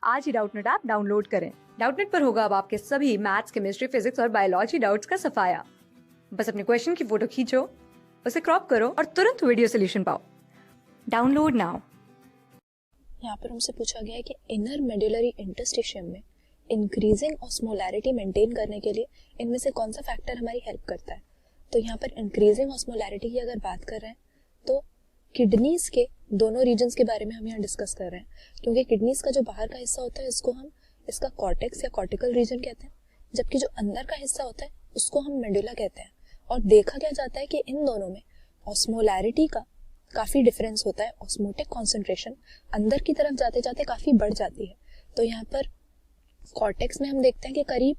आज ही Doubtnut app download करें। Doubtnut पर होगा अब आपके सभी मैथ्स, केमिस्ट्री, फिजिक्स और बायोलॉजी डाउट्स का सफाया। बस अपने क्वेश्चन की फोटो खींचो, उसे क्रॉप करो और तुरंत वीडियो सोल्यूशन पाओ। Download now. यहाँ पर हमसे पूछा गया है कि इनर मेडुलरी इंटरस्टिशियम में इंक्रीजिंग ऑस्मोलैरिटी मेंटेन करने के लिए इनमें से कौन सा फैक्टर हमारी हेल्प करता है। तो यहाँ पर इंक्रीजिंग ऑस्मोलैरिटी की अगर बात कर रहे हैं तो किडनीज के दोनों रीजन्स के बारे में हम यहाँ डिस्कस कर रहे हैं, क्योंकि किडनीज का जो बाहर का हिस्सा होता है इसका कॉर्टेक्स या कॉर्टिकल रीजन कहते हैं, जबकि जो अंदर का हिस्सा होता है उसको हम मेडुला कहते हैं। और देखा क्या जाता है कि इन दोनों में ऑस्मोलैरिटी का काफी डिफरेंस होता है। ऑस्मोटिक कॉन्सेंट्रेशन अंदर की तरफ जाते जाते काफी बढ़ जाती है। तो यहाँ पर कॉर्टेक्स में हम देखते हैं कि करीब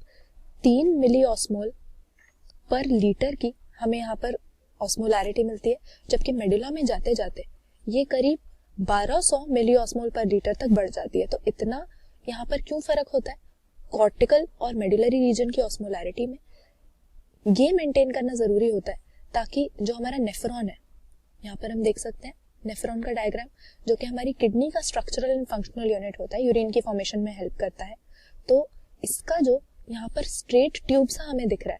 3 मिली ऑस्मोल पर लीटर की हमें यहाँ पर ऑस्मोलैरिटी मिलती है, जबकि मेडुला में जाते जाते ये करीब 1200 मिली ऑस्मोल पर लीटर तक बढ़ जाती है। तो इतना यहाँ पर क्यों फर्क होता है कॉर्टिकल और मेडुलरी रीजन की ऑस्मोलैरिटी में, ये मेंटेन करना जरूरी होता है ताकि जो हमारा नेफ्रॉन है, यहाँ पर हम देख सकते हैं नेफ्रॉन का डायग्राम, जो कि हमारी किडनी का स्ट्रक्चरल एंड फंक्शनल यूनिट होता है, यूरिन की फॉर्मेशन में हेल्प करता है। तो इसका जो यहाँ पर स्ट्रेट ट्यूब सा हमें दिख रहा है,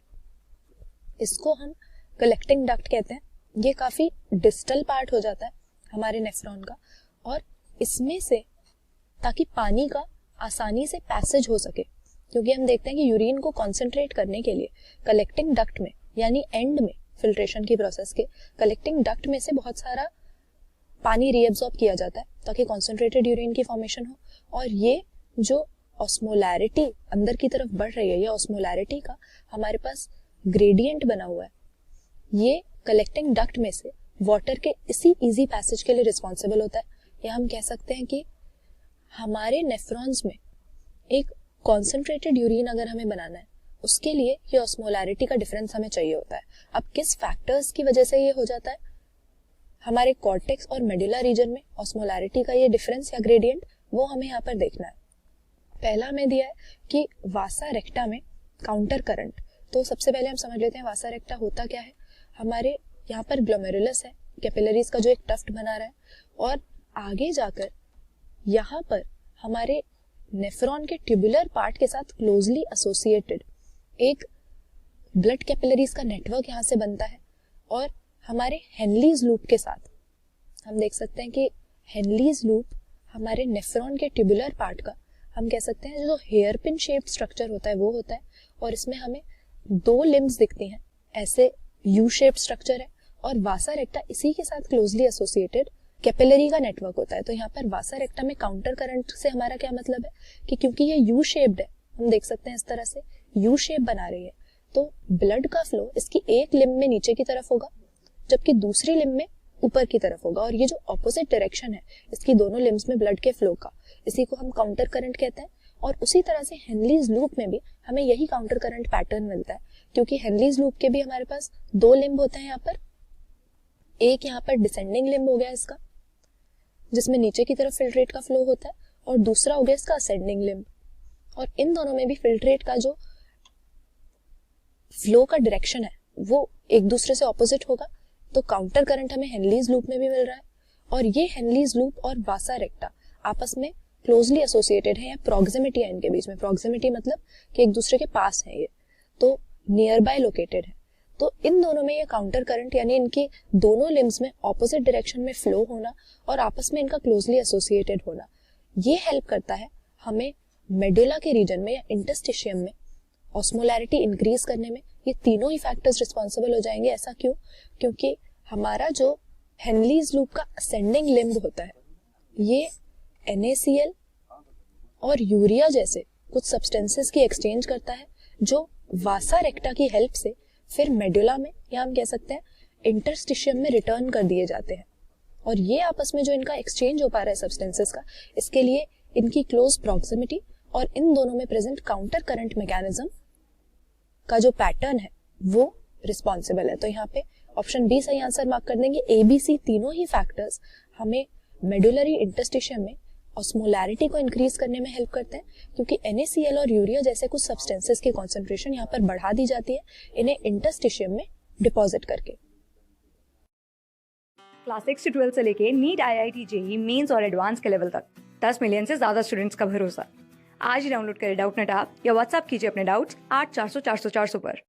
इसको हम कलेक्टिंग डक्ट कहते हैं। ये काफी डिस्टल पार्ट हो जाता है हमारे नेफ्रॉन का, और इसमें से ताकि पानी का आसानी से पैसेज हो सके, क्योंकि हम देखते हैं कि यूरिन को कॉन्सेंट्रेट करने के लिए कलेक्टिंग डक्ट में, यानी एंड में फिल्ट्रेशन की प्रोसेस के कलेक्टिंग डक्ट में से बहुत सारा पानी रीएब्सॉर्ब किया जाता है ताकि कॉन्सेंट्रेटेड यूरिन की फॉर्मेशन हो। और ये जो ऑस्मोलैरिटी अंदर की तरफ बढ़ रही है, ये ऑस्मोलैरिटी का हमारे पास ग्रेडियंट बना हुआ है, ये कलेक्टिंग डक्ट में से वाटर के इसी इजी पैसेज के लिए रिस्पॉन्सिबल होता है। या हम कह सकते हैं कि हमारे नेफ्रॉन्स में एक कॉन्सेंट्रेटेड यूरिन अगर हमें बनाना है, उसके लिए ये ऑस्मोलैरिटी का डिफरेंस हमें चाहिए होता है। अब किस फैक्टर्स की वजह से ये हो जाता है, हमारे कॉर्टेक्स और मेडुला रीजन में ऑस्मोलैरिटी का ये डिफरेंस या ग्रेडियंट, वो हमें यहाँ पर देखना है। पहला हमें दिया है कि वासा रेक्टा में काउंटर करंट। तो सबसे पहले हम समझ लेते हैं वासा रेक्टा होता क्या है। हमारे यहाँ पर ग्लोमेरुलस है, कैपिलरीज का जो एक टफ्ट बना रहा है, और आगे जाकर यहाँ पर हमारे नेफ्रॉन के ट्यूबुलर पार्ट के साथ क्लोजली एसोसिएटेड एक ब्लड कैपिलरीज का नेटवर्क यहाँ से बनता है। और हमारे हेनलीज लूप के साथ हम देख सकते हैं कि हेनलीज लूप हमारे नेफ्रॉन के ट्यूबुलर पार्ट का, हम कह सकते हैं जो हेयर पिन शेप्ड स्ट्रक्चर होता है वो होता है, और इसमें हमें 2 लिम्स दिखती हैं, ऐसे यू शेप्ड स्ट्रक्चर है, और वासा रेक्टा इसी के साथ क्लोजली एसोसिएटेड कैपिलरी का नेटवर्क होता है। तो यहाँ पर वासा रेक्टा में काउंटर करंट से हमारा क्या मतलब है कि क्योंकि ये यू शेप्ड है, हम देख सकते हैं इस तरह से यू शेप बना रही है, तो ब्लड का फ्लो इसकी एक लिम्ब में नीचे की तरफ होगा, जबकि दूसरी लिम्ब में ऊपर की तरफ होगा। और ये जो ऑपोजिट डायरेक्शन है इसकी दोनों लिम्ब्स में ब्लड के फ्लो का, इसी को हम काउंटर करंट कहते हैं। और उसी तरह से हेनलीज लूप में भी हमें यही काउंटर करंट पैटर्न मिलता है, क्योंकि हेनलीज लूप के भी हमारे पास 2 लिम्ब होते हैं यहाँ पर। एक यहाँ पर डिसेंडिंग लिम्ब हो गया इसका, जिसमें नीचे की तरफ फिल्ट्रेट का फ्लो होता है, और दूसरा हो गया इसका असेंडिंग लिम्ब। और इन दोनों में भी फिल्ट्रेट का जो फ्लो का डायरेक्शन है वो एक दूसरे से ऑपोजिट होगा। तो काउंटर करंट हमें हेनलीज लूप में भी मिल रहा है, और ये हेनलीज लूप और वासा रेक्टा आपस में क्लोजली एसोसिएटेड है, या प्रॉक्सिमिटी है इनके बीच में। प्रॉक्सिमिटी मतलब कि एक दूसरे के पास है, ये तो नियर बाय लोकेटेड है। तो इन दोनों में ये काउंटर करंट, यानी इनकी दोनों लिम्स में ऑपोजिट डायरेक्शन में फ्लो होना और आपस में इनका क्लोजली एसोसिएटेड होना, ये हेल्प करता है हमें मेडुला के रीजन में या इंटरस्टिशियम में ऑस्मोलैरिटी इंक्रीज करने में। ये तीनों ही फैक्टर्स रिस्पॉन्सिबल हो जाएंगे। ऐसा क्यों? क्योंकि हमारा जो हेनलीज लूप का असेंडिंग लिम्ब होता है, ये NaCl और यूरिया जैसे कुछ सब्सटेंसेस की एक्सचेंज करता है, जो वासा रेक्टा की हेल्प से फिर मेडुला में, या हम कह सकते हैं इंटरस्टिशियम में रिटर्न कर दिए जाते हैं। और ये आपस में जो इनका एक्सचेंज हो पा रहा है सब्सटेंसेस का, इसके लिए इनकी क्लोज प्रॉक्सिमिटी और इन दोनों में प्रेजेंट काउंटर करंट मैकेनिज्म का जो पैटर्न है वो रिस्पॉन्सिबल है। तो यहाँ पे ऑप्शन बी सही आंसर मार्क कर देंगे। ABC तीनों ही फैक्टर्स हमें मेडुलरी इंटरस्टिशियम में ऑस्मोलैरिटी को इंक्रीज करने में हेल्प करते हैं, क्योंकि NaCl और यूरिया जैसे कुछ सब्सटेंसेस की कॉन्सेंट्रेशन यहाँ पर बढ़ा दी जाती है इन्हें इंटरस्टिशियम में डिपॉजिट करके। क्लास 6 से 12 से लेके नीट, IIT, JEE मेंस और एडवांस के लेवल तक 10 मिलियन से ज्यादा स्टूडेंट्स का भरोसा। आज ही डाउनलोड करें डाउटनेट ऐप या व्हाट्सएप कीजिए अपने डाउट्स 8400 400 400 पर।